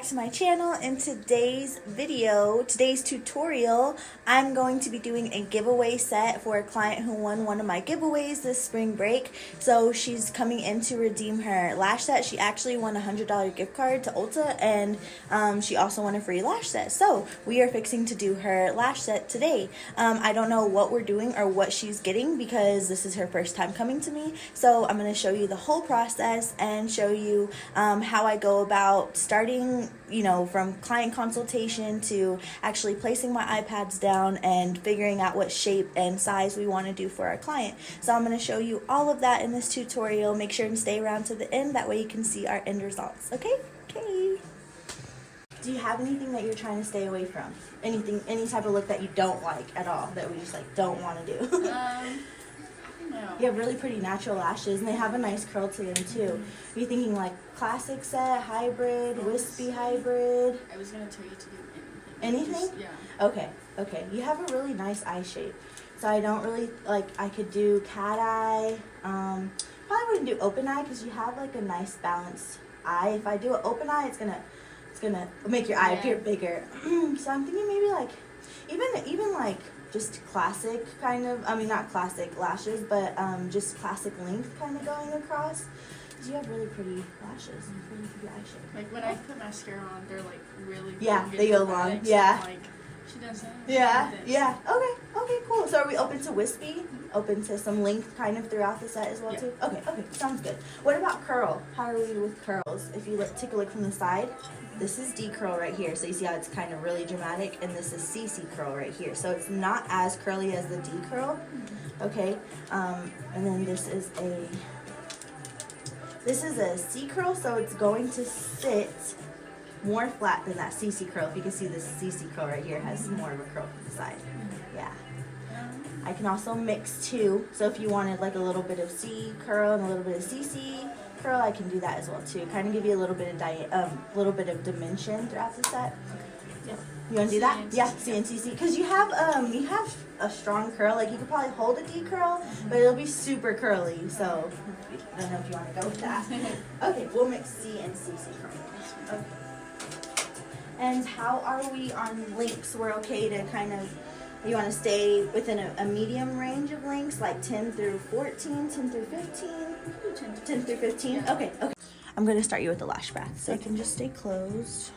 back to my channel. In today's tutorial, I'm going to be doing a giveaway set for a client who won one of my giveaways this spring break. So she's coming in to redeem her lash set. She actually won a $100 gift card to Ulta, and she also won a free lash set. So we are fixing to do her lash set today. I don't know what we're doing or what she's getting because this is her first time coming to me. So I'm going to show you the whole process and show you how I go about starting, from client consultation to actually placing my iPads down and figuring out what shape and size we want to do for our client. So I'm going to show you all of that in this tutorial. Make sure and stay around to the end. That way you can see our end results. Okay? Okay. Do you have anything that you're trying to stay away from? Anything, any type of look that you don't like at all, that we just don't want to do? No. You have really pretty natural lashes, and they have a nice curl to them too. Are you thinking like classic set, hybrid, wispy hybrid? I was gonna tell you to do anything. Anything? Yeah. Okay. You have a really nice eye shape, so I don't really I could do cat eye. Probably wouldn't do open eye because you have like a nice balanced eye. If I do an open eye, it's gonna make your eye appear bigger. So I'm thinking maybe like even like just classic kind of, not classic lashes, but just classic length kind of going across. Because you have really pretty lashes and really pretty eye shape. Like when I put mascara on, they're like really they go long. Yeah. Like she does that. Yeah. Okay, cool. So are we open to wispy? Open to some length kind of throughout the set as well too? Okay, sounds good. What about curl? How are we with curls? If you take a look from the side, this is D curl right here. So you see how it's kind of really dramatic, and this is CC curl right here. So it's not as curly as the D curl. Okay, and then this is a C curl, so it's going to sit more flat than that CC curl. If you can see, this CC curl right here has more of a curl to the side. Yeah. I can also mix too. So if you wanted like a little bit of C curl and a little bit of CC curl, I can do that as well too. Kind of give you a little bit of dimension throughout the set. Yeah. You want to do that? CNCC. Yeah, CNCC. Because you have a strong curl. Like you could probably hold a D curl, but it'll be super curly. So I don't know if you want to go with that. Okay, we'll mix C and CC curl. Okay. And how are we on lengths? We're okay to kind of, you want to stay within a medium range of lengths, like 10 through 14, 10 through 15? 10 through 15? Yeah. Okay. I'm going to start you with the lash bath, so you can just stay closed.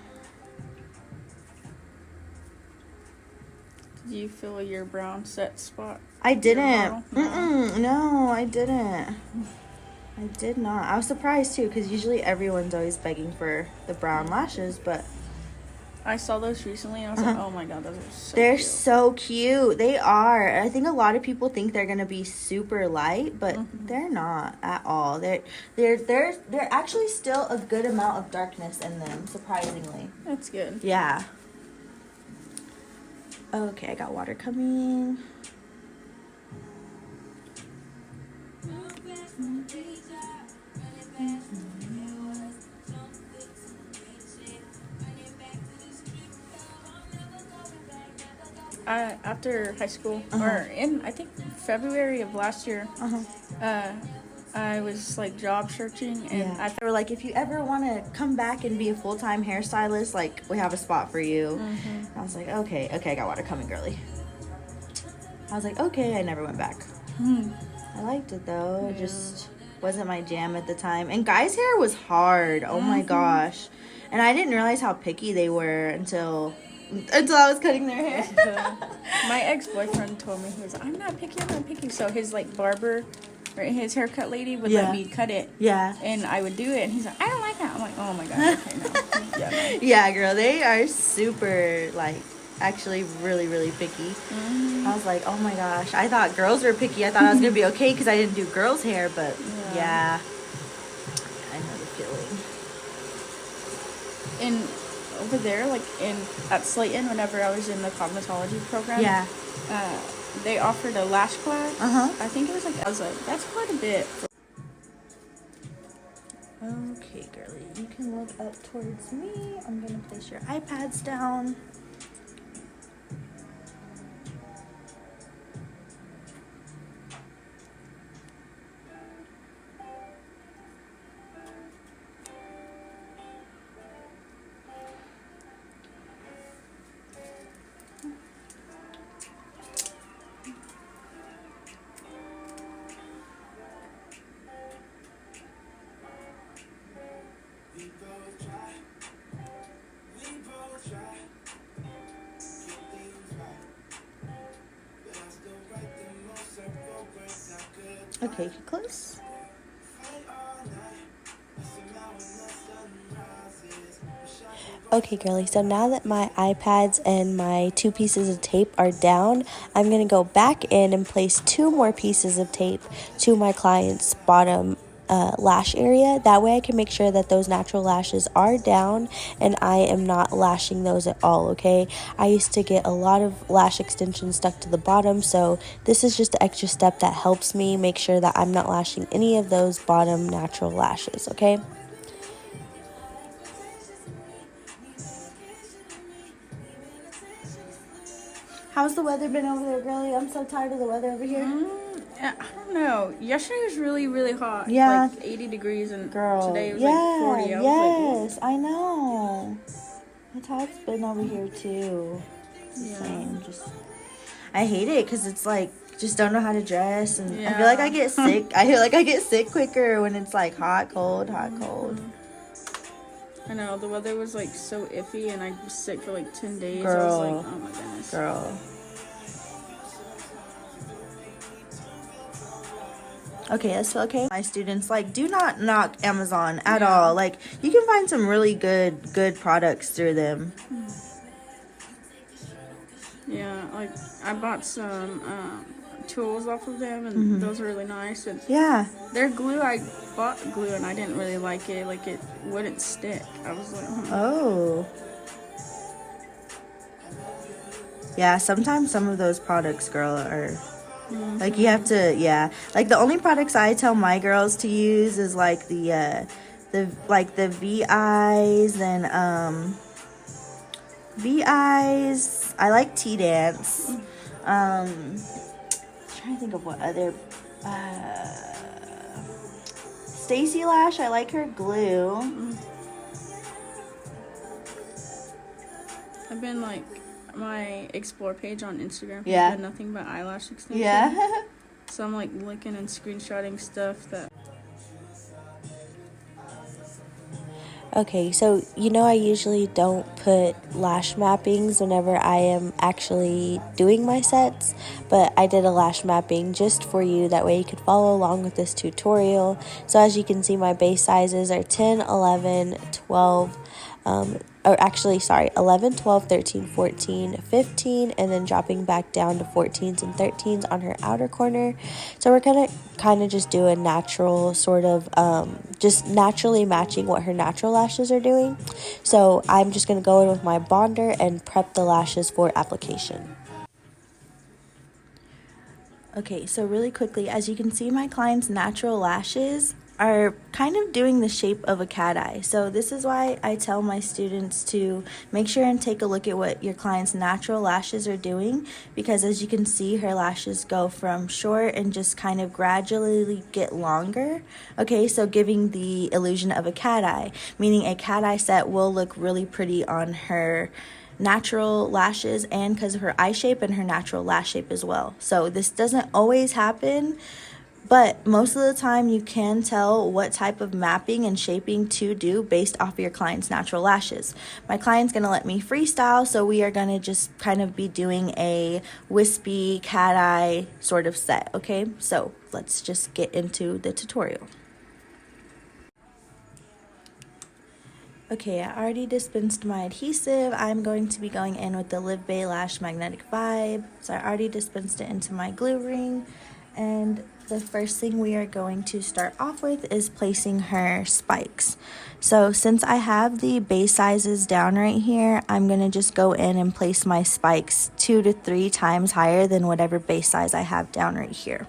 Do you feel your brown set spot? I didn't. No, I didn't. I did not. I was surprised too, because usually everyone's always begging for the brown lashes, but I saw those recently and I was like, oh my god, those are so they're cute. so cute. They are. I think a lot of people think they're gonna be super light, but they're not at all. They're actually still a good amount of darkness in them, surprisingly. That's good. Yeah. Okay, I got water coming. After high school, or in I think February of last year, I was like job searching, and they were like, if you ever want to come back and be a full-time hairstylist, like we have a spot for you. I was like, okay, I got water coming, girly. I was like, okay, I never went back. I liked it though. It just wasn't my jam at the time. And guys' hair was hard. Oh my gosh. And I didn't realize how picky they were until I was cutting their hair. My ex-boyfriend told me, he was, I'm not picky. So his barber, or his haircut lady would let me cut it. Yeah. And I would do it, and he's like, I don't like that. I'm like, oh my god, okay, no. No. Yeah, girl, they are super, actually really, really picky. I was like, oh my gosh. I thought girls were picky. I thought I was going to be okay because I didn't do girls' hair, but yeah. I know the feeling. And over there, at Slayton, whenever I was in the cosmetology program, they offered a lash class. I think it was I was like, that's quite a bit. Okay, girlie, you can look up towards me. I'm gonna place your iPads down. Okay, close. Okay, girly, so now that my iPads and my 2 pieces of tape are down, I'm going to go back in and place 2 more pieces of tape to my client's bottom lash area. That way I can make sure that those natural lashes are down and I am not lashing those at all, okay? I used to get a lot of lash extensions stuck to the bottom, so this is just an extra step that helps me make sure that I'm not lashing any of those bottom natural lashes, okay? How's the weather been over there, girlie? I'm so tired of the weather over here. I don't know. Yesterday was really, really hot. Yeah. Like 80 degrees, and Girl, today was like 40. I was I know. That's how it's been over here, too. Yeah. Same. I hate it because it's like, just don't know how to dress. And I feel like I get sick. I feel like I get sick quicker when it's like hot, cold, hot, cold. I know, the weather was like so iffy and I was sick for like 10 days. Girl. I was like, oh my goodness. Girl. Okay, that's okay. My students, like, do not knock Amazon at all. Like, you can find some really good products through them. Yeah, like, I bought some tools off of them, and those are really nice. And yeah. their glue, I bought glue, and I didn't really like it. Like, it wouldn't stick. I was like, oh. Yeah, sometimes some of those products, girl, are... Like, you have to, like, the only products I tell my girls to use is, like, the VIs and, VIs. I like T-Dance. I'm trying to think of what other, Stacy Lash, I like her glue. I've been, like... my explore page on Instagram has been nothing but eyelash extensions. Yeah. So I'm like looking and screenshotting stuff that... Okay, so you know I usually don't put lash mappings whenever I am actually doing my sets, but I did a lash mapping just for you. That way you could follow along with this tutorial. So as you can see, my base sizes are 10, 11, 12, or actually, sorry, 11, 12, 13, 14, 15, and then dropping back down to 14s and 13s on her outer corner. So we're going to kind of just do a natural sort of, just naturally matching what her natural lashes are doing. So I'm just going to go in with my bonder and prep the lashes for application. Okay, so really quickly, as you can see, my client's natural lashes are kind of doing the shape of a cat eye. So this is why I tell my students to make sure and take a look at what your client's natural lashes are doing, because as you can see, her lashes go from short and just kind of gradually get longer. Okay, so giving the illusion of a cat eye, meaning a cat eye set will look really pretty on her natural lashes and because of her eye shape and her natural lash shape as well. So this doesn't always happen, but most of the time you can tell what type of mapping and shaping to do based off of your client's natural lashes. My client's going to let me freestyle, so we are going to just kind of be doing a wispy cat eye sort of set, okay? So let's just get into the tutorial. Okay, I already dispensed my adhesive. I'm going to be going in with the Live Bay Lash Magnetic Vibe. So I already dispensed it into my glue ring. And the first thing we are going to start off with is placing her spikes. So since I have the base sizes down right here, I'm going to just go in and place my spikes 2 to 3 times higher than whatever base size I have down right here.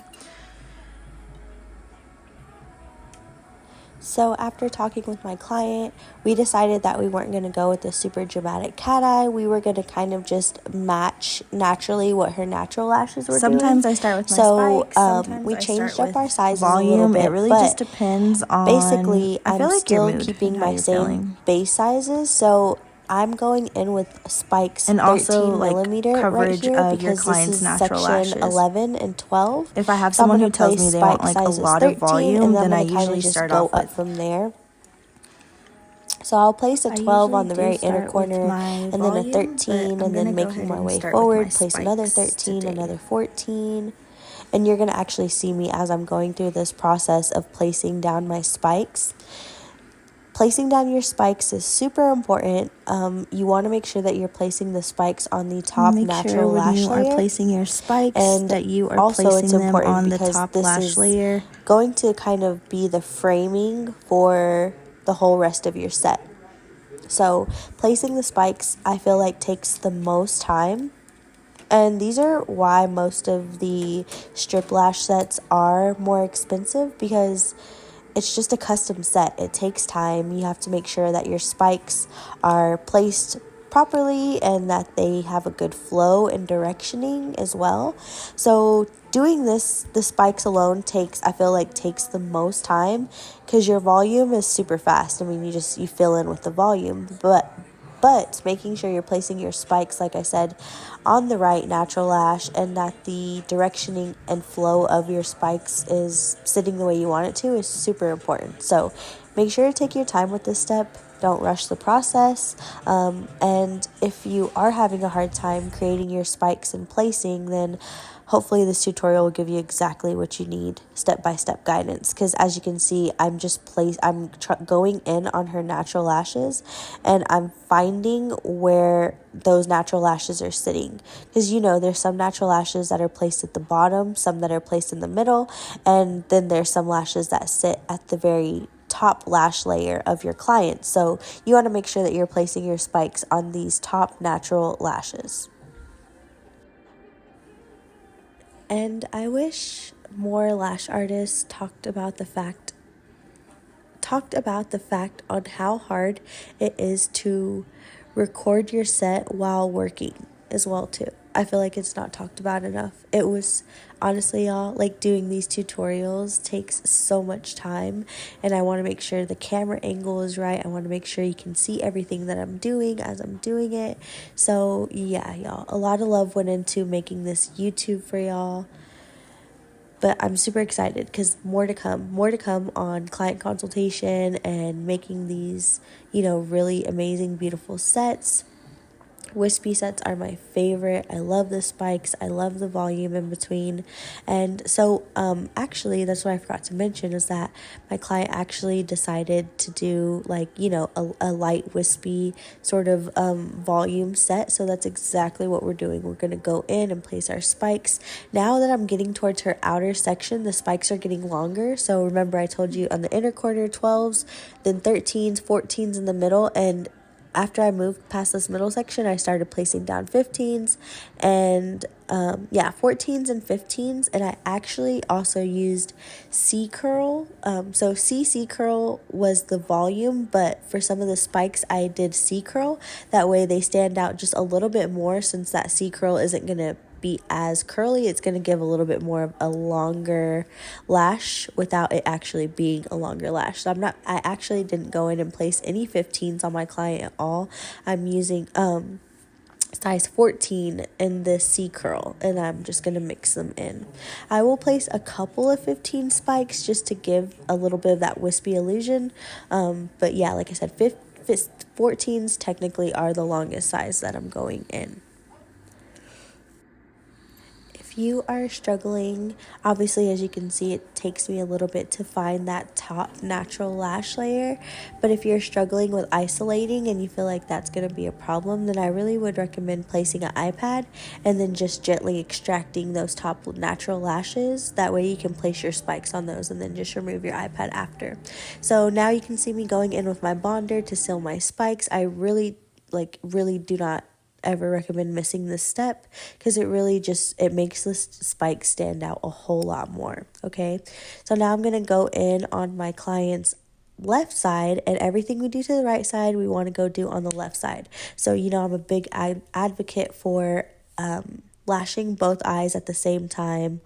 So after talking with my client, we decided that we weren't going to go with the super dramatic cat eye. We were going to kind of just match naturally what her natural lashes were doing. Sometimes I start with my spikes. Sometimes we changed up our sizes volume. A little bit. It really just depends on... Basically, I'm still keeping my same base sizes. So I'm going in with spikes and 13 also millimeter coverage right here of your client's natural lashes. 11 and 12. If I have someone who tells me they want like a lot of volume, then I usually start off with from there. So I'll place a 12 on the very inner corner, and then a 13, and then making my way forward, place another 13, another 14. and you're going to actually see me as I'm going through this process of placing down my spikes. Placing down your spikes is super important. You want to make sure that you're placing the spikes on the top natural lash layer. When you are placing your spikes, and that you are also placing it's them important on the because top this lash is layer. going to kind of be the framing for the whole rest of your set. So placing the spikes, I feel like, takes the most time. And these are why most of the strip lash sets are more expensive, because it's just a custom set. It takes time. You have to make sure that your spikes are placed properly and that they have a good flow and directioning as well. So doing this, the spikes alone I feel like takes the most time, because your volume is super fast. I mean, you fill in with the volume, but making sure you're placing your spikes, like I said, on the right natural lash, and that the directioning and flow of your spikes is sitting the way you want it to, is super important. So make sure to take your time with this step. Don't rush the process. And if you are having a hard time creating your spikes and placing, then hopefully this tutorial will give you exactly what you need, step-by-step guidance. Because as you can see, I'm going in on her natural lashes, and I'm finding where those natural lashes are sitting. Because there's some natural lashes that are placed at the bottom, some that are placed in the middle, and then there's some lashes that sit at the very top lash layer of your client. So you want to make sure that you're placing your spikes on these top natural lashes. And I wish more lash artists talked about the fact on how hard it is to record your set while working as well too. I feel like it's not talked about enough. It was, honestly, y'all, like, doing these tutorials takes so much time, and I want to make sure the camera angle is right. I want to make sure you can see everything that I'm doing as I'm doing it. So yeah, y'all, a lot of love went into making this YouTube for y'all. But I'm super excited because more to come on client consultation and making these, really amazing, beautiful sets. Wispy sets are my favorite. I love the spikes. I love the volume in between. And so actually, that's what I forgot to mention, is that my client actually decided to do a light wispy sort of volume set. So that's exactly what we're doing. We're going to go in and place our spikes. Now that I'm getting towards her outer section, the spikes are getting longer. So remember, I told you on the inner corner 12s, then 13s, 14s in the middle, and after I moved past this middle section, I started placing down 15s and 14s and 15s. And I actually also used C curl. So C curl was the volume, but for some of the spikes, I did C curl. That way they stand out just a little bit more, since that C curl isn't going to be as curly. It's going to give a little bit more of a longer lash without it actually being a longer lash. So I actually didn't go in and place any 15s on my client at all. I'm using size 14 in the C curl, and I'm just going to mix them in. I will place a couple of 15 spikes just to give a little bit of that wispy illusion. But yeah, like I said, 14s technically are the longest size that I'm going in. If you are struggling, obviously, as you can see, it takes me a little bit to find that top natural lash layer. But if you're struggling with isolating and you feel like that's going to be a problem, then I really would recommend placing an iPad and then just gently extracting those top natural lashes. That way you can place your spikes on those and then just remove your iPad after. So now you can see me going in with my bonder to seal my spikes. I really do not ever recommend missing this step, because it makes the spike stand out a whole lot more. Okay, so now I'm gonna go in on my client's left side, and everything we do to the right side we want to go do on the left side. So I'm a big advocate for lashing both eyes at the same time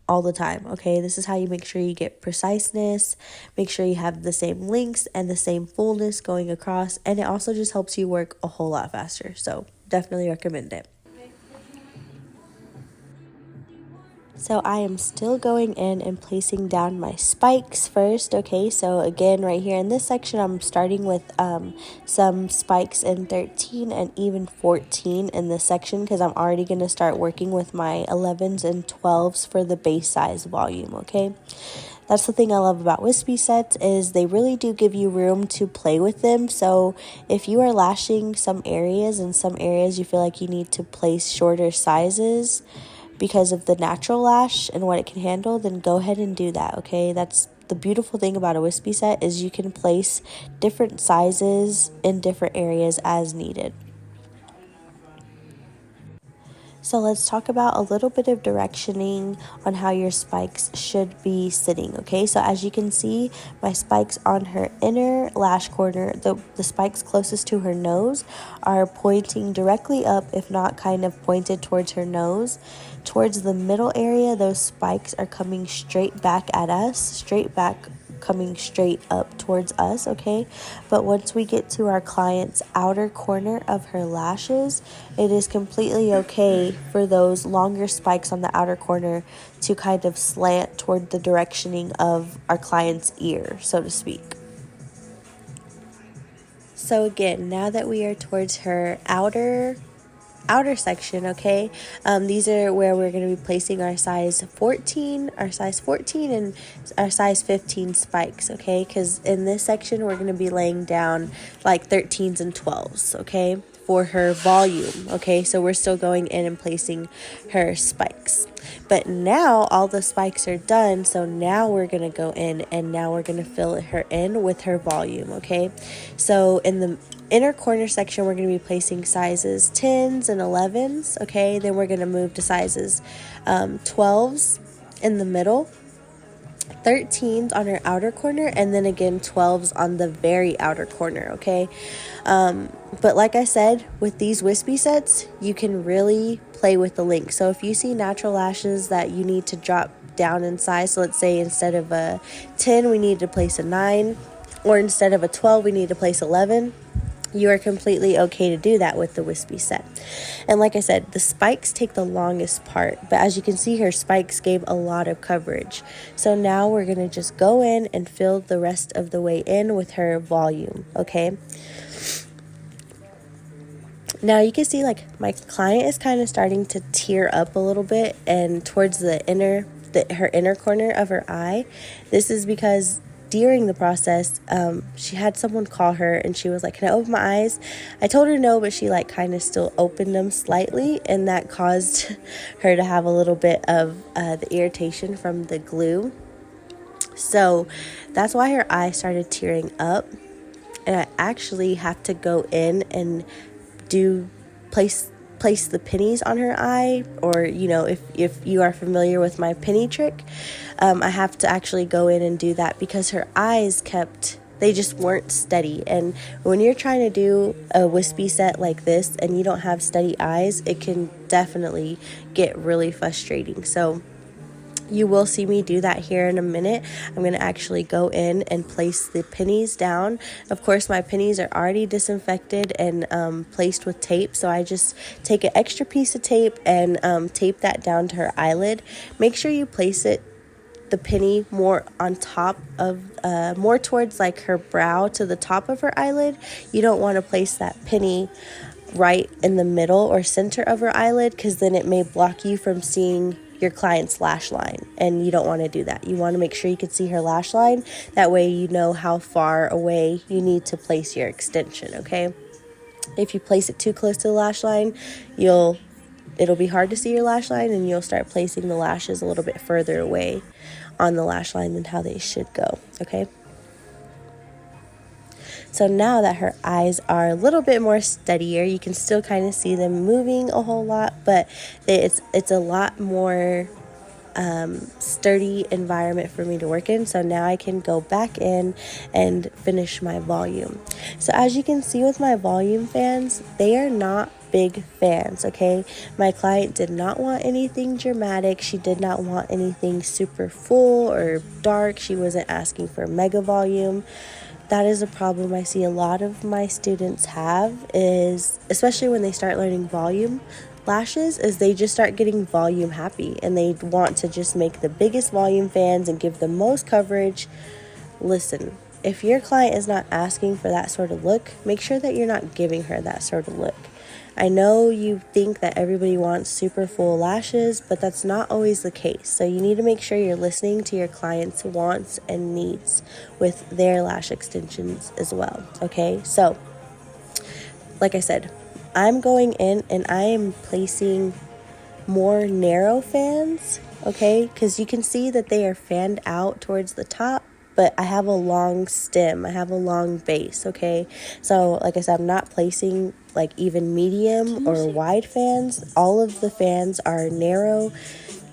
all the time. Okay, this is how you make sure you get preciseness, make sure you have the same lengths and the same fullness going across, and it also just helps you work a whole lot faster. So definitely recommend it. So I am still going in and placing down my spikes first, okay? So again, right here in this section, I'm starting with some spikes in 13 and even 14 in this section because I'm already going to start working with my 11s and 12s for the base size volume, okay? That's the thing I love about Wispy sets is they really do give you room to play with them. So if you are lashing some areas and some areas you feel like you need to place shorter sizes because of the natural lash and what it can handle, then go ahead and do that, okay? That's the beautiful thing about a Wispy set is you can place different sizes in different areas as needed. So let's talk about a little bit of directioning on how your spikes should be sitting, okay? So as you can see, my spikes on her inner lash corner, the spikes closest to her nose are pointing directly up, if not kind of pointed towards her nose. Towards the middle area, those spikes are coming straight back at us, straight back coming straight up towards us, okay? But once we get to our client's outer corner of her lashes, it is completely okay for those longer spikes on the outer corner to kind of slant toward the directioning of our client's ear, so to speak. So again, now that we are towards her outer section, okay, these are where we're going to be placing our size 14 and our size 15 spikes, okay, because in this section we're going to be laying down like 13s and 12s, okay, for her volume, okay? So we're still going in and placing her spikes. But now all the spikes are done, so now we're going to go in and now we're going to fill her in with her volume, okay? So in the inner corner section, we're going to be placing sizes 10s and 11s, okay? Then we're going to move to sizes 12s in the middle, 13s on her outer corner, and then again 12s on the very outer corner, okay? But like I said, with these Wispy sets, you can really play with the length. So if you see natural lashes that you need to drop down in size, so let's say instead of a 10, we need to place a 9, or instead of a 12, we need to place 11, you are completely okay to do that with the Wispy set. And like I said, the spikes take the longest part, but as you can see, her spikes gave a lot of coverage. So now we're going to just go in and fill the rest of the way in with her volume, okay? Now you can see like my client is kind of starting to tear up a little bit and towards her inner corner of her eye. This is because during the process, she had someone call her and she was like, "Can I open my eyes?" I told her no, but she like kind of still opened them slightly, and that caused her to have a little bit of the irritation from the glue. So that's why her eye started tearing up, and I actually have to go in and place the pennies on her eye, or if you are familiar with my penny trick, I have to actually go in and do that because her eyes they just weren't steady. And when you're trying to do a Wispy set like this and you don't have steady eyes, it can definitely get really frustrating. So you will see me do that here in a minute. I'm going to actually go in and place the pennies down. Of course, my pennies are already disinfected and placed with tape. So I just take an extra piece of tape and tape that down to her eyelid. Make sure you place the penny more on top of, more towards like her brow to the top of her eyelid. You don't want to place that penny right in the middle or center of her eyelid because then it may block you from seeing your client's lash line, and you don't want to do that. You want to make sure you can see her lash line. That way you know how far away you need to place your extension, okay? If you place it too close to the lash line, it'll be hard to see your lash line, and you'll start placing the lashes a little bit further away on the lash line than how they should go, okay? So now that her eyes are a little bit more steadier, you can still kind of see them moving a whole lot, but it's a lot more sturdy environment for me to work in. So now I can go back in and finish my volume. So as you can see with my volume fans, they are not big fans, okay? My client did not want anything dramatic. She did not want anything super full or dark. She wasn't asking for mega volume. that is a problem I see a lot of my students have, is especially when they start learning volume lashes, is they just start getting volume happy and they want to just make the biggest volume fans and give the most coverage. Listen, if your client is not asking for that sort of look, make sure that you're not giving her that sort of look. I know you think that everybody wants super full lashes, but that's not always the case. So you need to make sure you're listening to your client's wants and needs with their lash extensions as well, okay? So, like I said, I'm going in and I am placing more narrow fans, okay? Because you can see that they are fanned out towards the top, but I have a long stem. I have a long base, okay? So, like I said, I'm not placing like even medium or wide fans. All of the fans are narrow.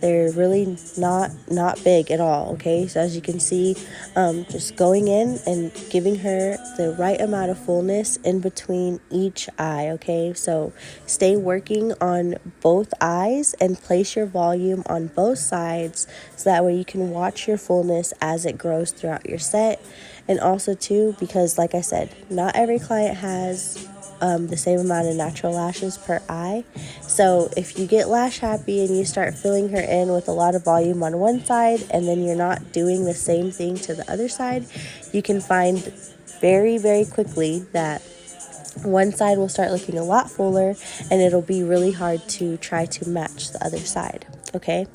They're really not big at all, okay? So as you can see, just going in and giving her the right amount of fullness in between each eye, okay? So stay working on both eyes and place your volume on both sides so that way you can watch your fullness as it grows throughout your set. And also too, because like I said, not every client has the same amount of natural lashes per eye. So if you get lash happy and you start filling her in with a lot of volume on one side and then you're not doing the same thing to the other side, you can find very, very quickly that one side will start looking a lot fuller and it'll be really hard to try to match the other side, okay?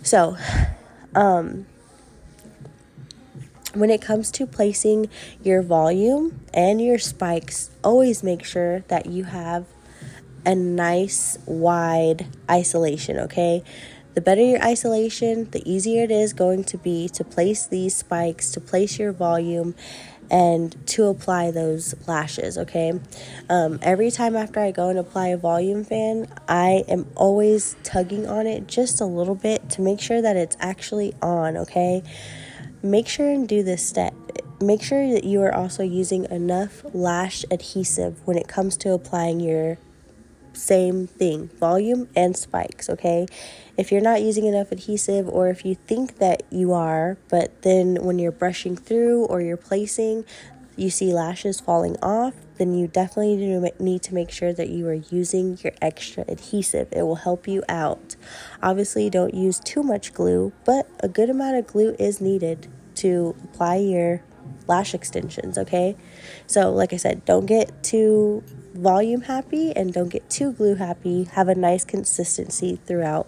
So, when it comes to placing your volume and your spikes, always make sure that you have a nice wide isolation, okay? The better your isolation, the easier it is going to be to place these spikes, to place your volume, and to apply those lashes, okay? Every time after I go and apply a volume fan, I am always tugging on it just a little bit to make sure that it's actually on, okay? Make sure and do this step. Make sure that you are also using enough lash adhesive when it comes to applying your same thing, volume and spikes, okay? If you're not using enough adhesive, or if you think that you are, but then when you're brushing through or you're placing, you see lashes falling off, then you definitely need to make sure that you are using your extra adhesive. It will help you out. Obviously, don't use too much glue, but a good amount of glue is needed to apply your lash extensions, okay? So, like I said, don't get too volume happy and don't get too glue happy. Have a nice consistency throughout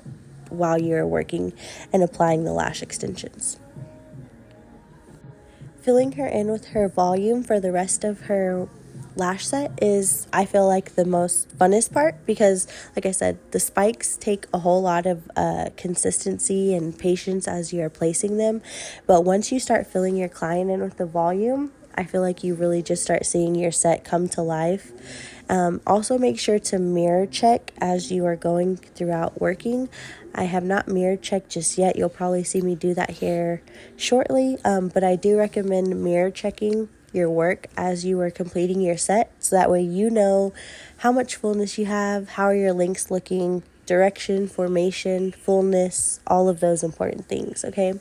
while you're working and applying the lash extensions. Filling her in with her volume for the rest of her lash set is, I feel like, the most funnest part because, like I said, the spikes take a whole lot of consistency and patience as you are placing them. But once you start filling your client in with the volume, I feel like you really just start seeing your set come to life. Also, make sure to mirror check as you are going throughout working. I have not mirror checked just yet. You'll probably see me do that here shortly, but I do recommend mirror checking your work as you are completing your set, so that way you know how much fullness you have, how are your links looking, direction, formation, fullness, all of those important things, okay?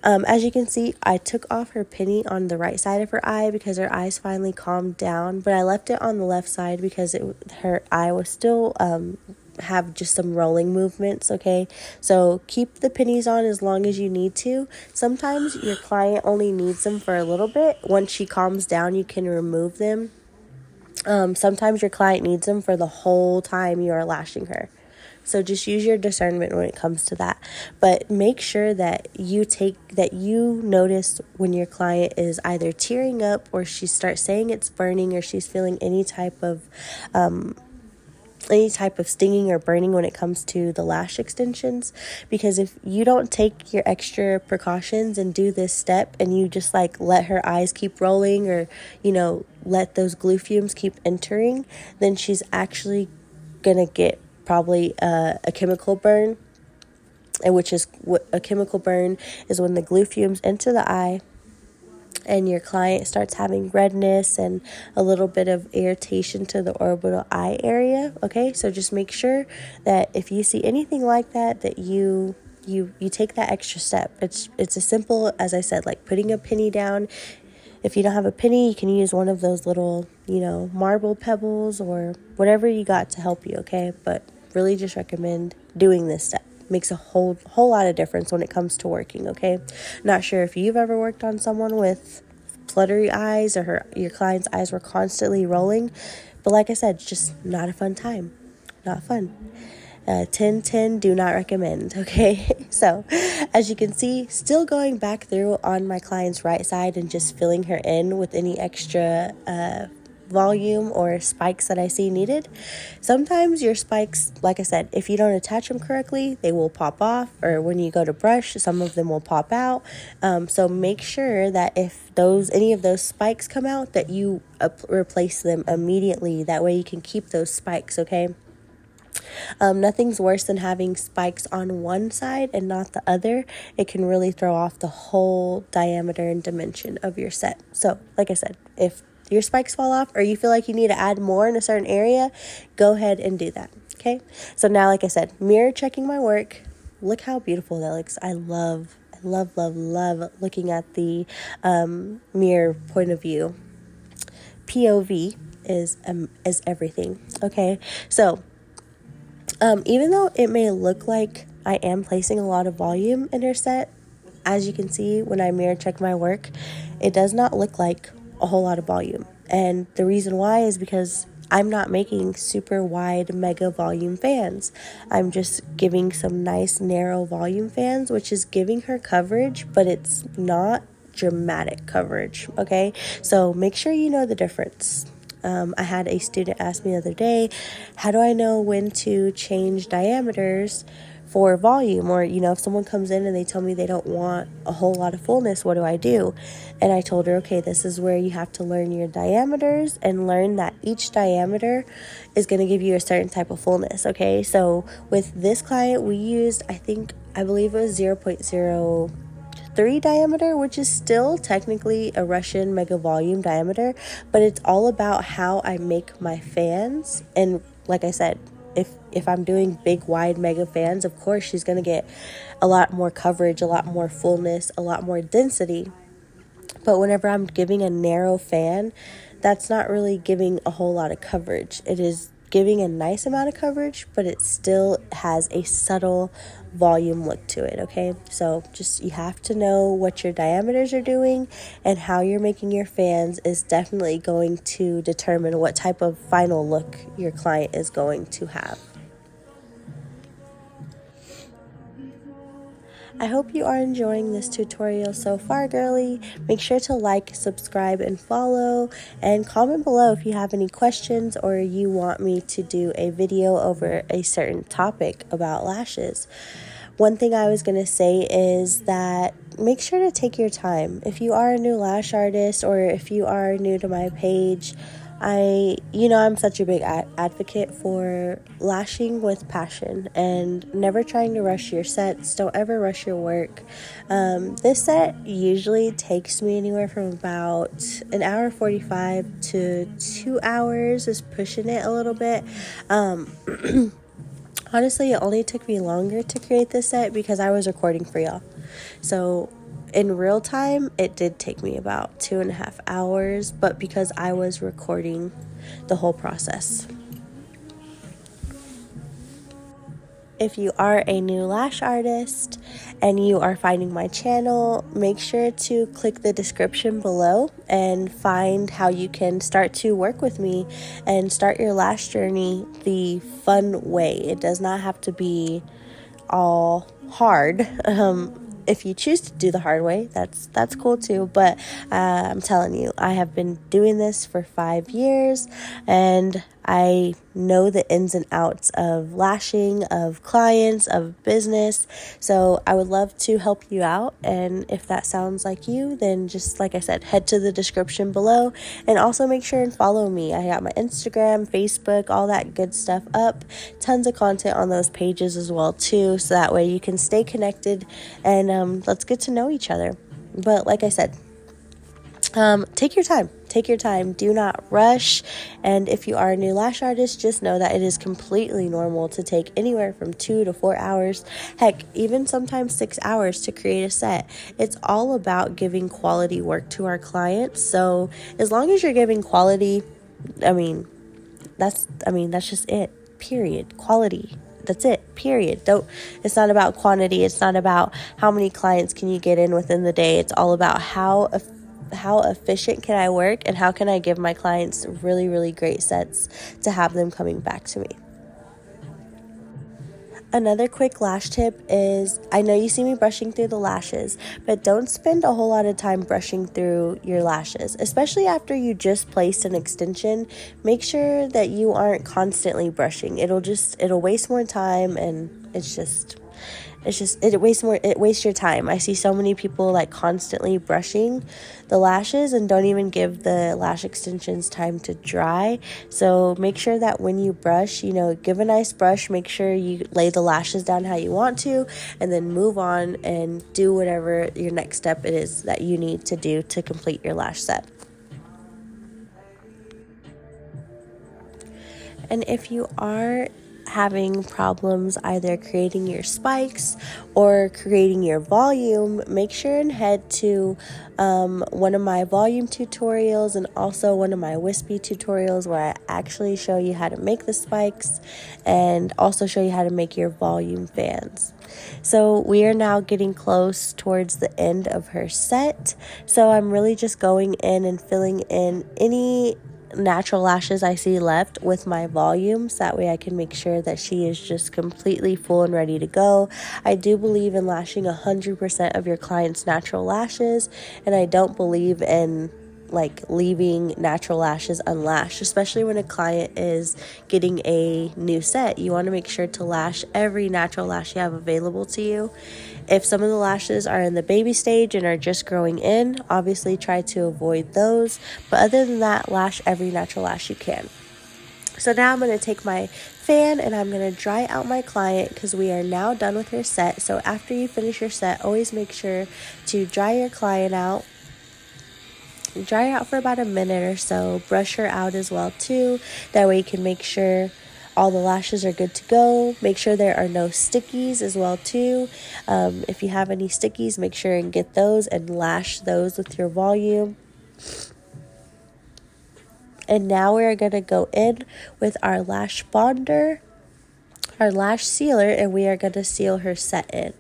As you can see, I took off her penny on the right side of her eye because her eyes finally calmed down, but I left it on the left side because her eye was still have just some rolling movements, okay? So keep the pennies on as long as you need to. Sometimes your client only needs them for a little bit. Once she calms down, you can remove them. Sometimes your client needs them for the whole time you are lashing her. So just use your discernment when it comes to that. But make sure that you notice when your client is either tearing up or she starts saying it's burning or she's feeling any type of stinging or burning when it comes to the lash extensions. Because if you don't take your extra precautions and do this step and you just like let her eyes keep rolling or, let those glue fumes keep entering, then she's actually gonna get probably a chemical burn, and which is what a chemical burn is, when the glue fumes enter the eye and your client starts having redness and a little bit of irritation to the orbital eye area, okay? So just make sure that if you see anything like that, that you take that extra step. It's as simple as I said, like putting a penny down. If you don't have a penny, you can use one of those little, marble pebbles or whatever you got to help you, okay? But really just recommend doing this step. Makes a whole lot of difference when it comes to working, okay? Not sure if you've ever worked on someone with fluttery eyes or your client's eyes were constantly rolling, but like I said, it's just not a fun time. Not fun. 10-10, do not recommend, okay? So, as you can see, still going back through on my client's right side and just filling her in with any extra volume or spikes that I see needed. Sometimes your spikes, like I said, if you don't attach them correctly, they will pop off, or when you go to brush, some of them will pop out. So make sure that if any of those spikes come out, that you replace them immediately. That way you can keep those spikes, okay? Nothing's worse than having spikes on one side and not the other. It can really throw off the whole diameter and dimension of your set. So, like I said, if your spikes fall off or you feel like you need to add more in a certain area, go ahead and do that, okay? So now, like I said, mirror checking my work. Look how beautiful that looks. I love looking at the mirror point of view. POV is everything, okay? So, even though it may look like I am placing a lot of volume in her set, as you can see when I mirror check my work, it does not look like a whole lot of volume. And the reason why is because I'm not making super wide mega volume fans. I'm just giving some nice narrow volume fans, which is giving her coverage, but it's not dramatic coverage, okay? So make sure you know the difference. I had a student ask me the other day, how do I know when to change diameters for volume? Or, if someone comes in and they tell me they don't want a whole lot of fullness, what do I do? And I told her, okay, this is where you have to learn your diameters and learn that each diameter is going to give you a certain type of fullness, okay? So with this client, we used, I believe it was 0.03 diameter, which is still technically a Russian mega volume diameter, but it's all about how I make my fans. And like I said, if I'm doing big wide mega fans, of course she's going to get a lot more coverage, a lot more fullness, a lot more density. But whenever I'm giving a narrow fan, that's not really giving a whole lot of coverage. It is giving a nice amount of coverage, but it still has a subtle volume look to it, okay? So just, you have to know what your diameters are doing, and how you're making your fans is definitely going to determine what type of final look your client is going to have. I hope you are enjoying this tutorial so far, girly. Make sure to like, subscribe, and follow, and comment below if you have any questions or you want me to do a video over a certain topic about lashes. One thing I was going to say is that make sure to take your time. If you are a new lash artist, or if you are new to my page, I'm such a big advocate for lashing with passion and never trying to rush your sets. Don't ever rush your work. This set usually takes me anywhere from about 1 hour 45 to 2 hours, is pushing it a little bit. Honestly, it only took me longer to create this set because I was recording for y'all. So in real time, it did take me about 2.5 hours, but because I was recording the whole process. If you are a new lash artist and you are finding my channel, make sure to click the description below and find how you can start to work with me and start your lash journey the fun way. It does not have to be all hard. If you choose to do the hard way, that's cool too. But I'm telling you, I have been doing this for 5 years, and I know the ins and outs of lashing, of clients, of business. So I would love to help you out. And if that sounds like you, then just like I said, head to the description below, and also make sure and follow me. I got my Instagram, Facebook, all that good stuff up. Tons of content on those pages as well too. So that way you can stay connected and let's get to know each other. But like I said, Take your time. Take your time. Do not rush. And if you are a new lash artist, just know that it is completely normal to take anywhere from 2 to 4 hours, heck, even sometimes 6 hours to create a set. It's all about giving quality work to our clients. So as long as you're giving quality, that's just it. Period. Quality. That's it. Period. It's not about quantity. It's not about how many clients can you get in within the day. It's all about how efficient can I work and how can I give my clients really, really great sets to have them coming back to me. Another quick lash tip is, I know you see me brushing through the lashes, but don't spend a whole lot of time brushing through your lashes, especially after you just placed an extension. Make sure that you aren't constantly brushing. It'll waste more time, and it wastes your time. I see so many people like constantly brushing the lashes and don't even give the lash extensions time to dry. So make sure that when you brush, give a nice brush, make sure you lay the lashes down how you want to, and then move on and do whatever your next step it is that you need to do to complete your lash set. And if you are having problems either creating your spikes or creating your volume, make sure and head to one of my volume tutorials and also one of my Wispy tutorials where I actually show you how to make the spikes and also show you how to make your volume fans. So we are now getting close towards the end of her set, so I'm really just going in and filling in any natural lashes I see left with my volumes. That way I can make sure that she is just completely full and ready to go. I do believe in lashing 100% of your client's natural lashes, and I don't believe in leaving natural lashes unlashed, especially when a client is getting a new set. You want to make sure to lash every natural lash you have available to you. If some of the lashes are in the baby stage and are just growing in, obviously try to avoid those. But other than that, lash every natural lash you can. So now I'm going to take my fan and I'm going to dry out my client because we are now done with her set. So after you finish your set, always make sure to dry your client out. Dry her out for about a minute or so. Brush her out as well too. That way you can make sure all the lashes are good to go. Make sure there are no stickies as well too. If you have any stickies, make sure and get those and lash those with your volume. And now we're going to go in with our lash bonder, our lash sealer, and we are going to seal her set in.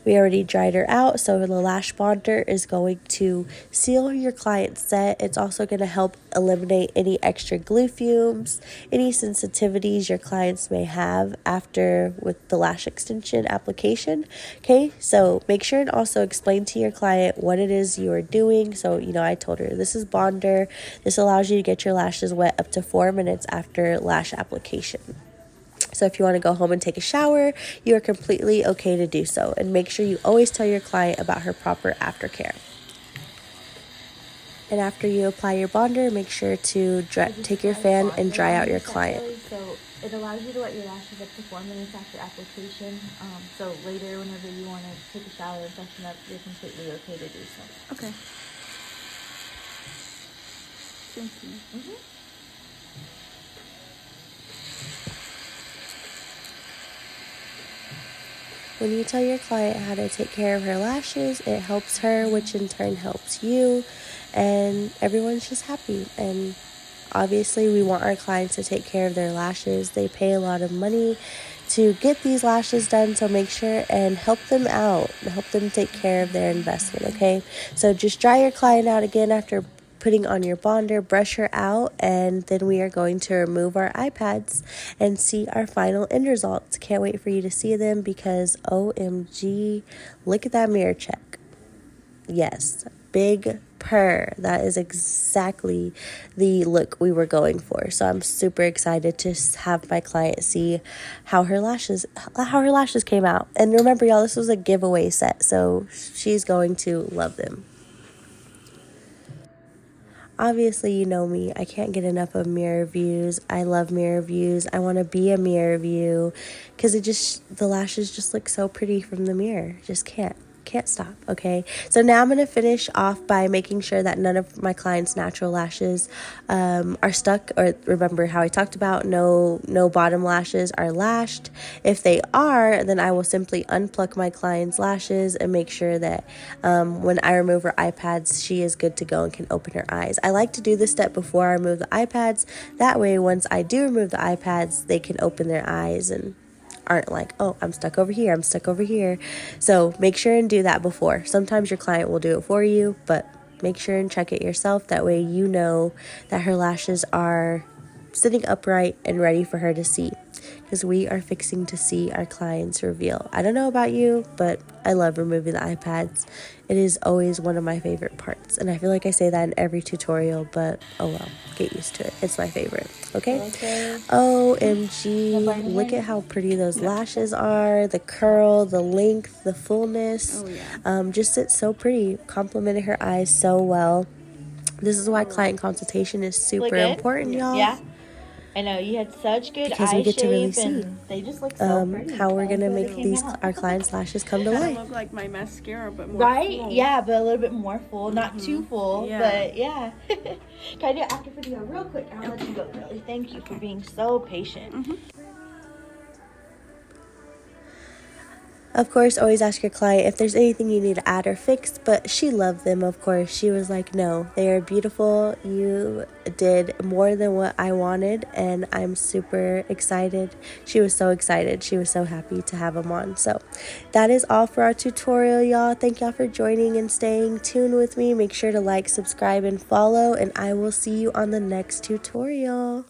We already dried her out, so the lash bonder is going to seal your client's set. It's also going to help eliminate any extra glue fumes, any sensitivities your clients may have after with the lash extension application. Okay, so make sure and also explain to your client what it is you are doing. So, I told her this is bonder. This allows you to get your lashes wet up to 4 minutes after lash application. So if you want to go home and take a shower, you are completely okay to do so. And make sure you always tell your client about her proper aftercare. And after you apply your bonder, make sure to take your fan and dry out your client. So it allows you to wet your lashes up to 4 minutes after application. So later, whenever you want to take a shower and freshen up, you're completely okay to do so. Okay. Thank you. Mm-hmm. When you tell your client how to take care of her lashes, it helps her, which in turn helps you, and everyone's just happy. And obviously, we want our clients to take care of their lashes. They pay a lot of money to get these lashes done, so make sure and help them out, help them take care of their investment, okay? So just dry your client out again after putting on your bonder, brush her out, and then we are going to remove our iPads and see our final end results. Can't wait for you to see them because OMG, look at that mirror check. Yes, big purr. That is exactly the look we were going for. So I'm super excited to have my client see how her lashes came out. And remember, y'all, this was a giveaway set, so she's going to love them. Obviously, you know me. I can't get enough of mirror reviews. I love mirror reviews. I want to be a mirror review because the lashes just look so pretty from the mirror. Just can't. can't stop. Okay, so now I'm going to finish off by making sure that none of my clients' natural lashes are stuck, or remember how I talked about no bottom lashes are lashed. If they are, then I will simply unpluck my client's lashes and make sure that when I remove her iPads, she is good to go and can open her eyes. I like to do this step before I remove the iPads. That way, once I do remove the iPads, they can open their eyes and aren't like, oh, I'm stuck over here, I'm stuck over here. So make sure and do that before. Sometimes your client will do it for you, but make sure and check it yourself. That way you know that her lashes are sitting upright and ready for her to see, because we are fixing to see our clients reveal. I don't know about you, but I love removing the iPads. It is always one of my favorite parts, and I feel like I say that in every tutorial, but oh well, get used to it. It's my favorite. Okay. OMG, look at how pretty those lashes are, the curl, the length, the fullness. Just it's so pretty, complemented her eyes so well. This is why client consultation is super important, y'all. Yeah. I know, you had such good because eye we get to really shape, see they just look so pretty. how we're gonna make our clients' lashes come to life. Look like my mascara, but more Right? full. Yeah, but a little bit more full, not too full, Yeah. but yeah. Can I do an active video real quick? I'll let you go, girlie. Thank you for being so patient. Of course, always ask your client if there's anything you need to add or fix, but she loved them, of course. She was like, no, they are beautiful. You did more than what I wanted, and I'm super excited. She was so excited. She was so happy to have them on. So that is all for our tutorial, y'all. Thank y'all for joining and staying tuned with me. Make sure to like, subscribe, and follow, and I will see you on the next tutorial.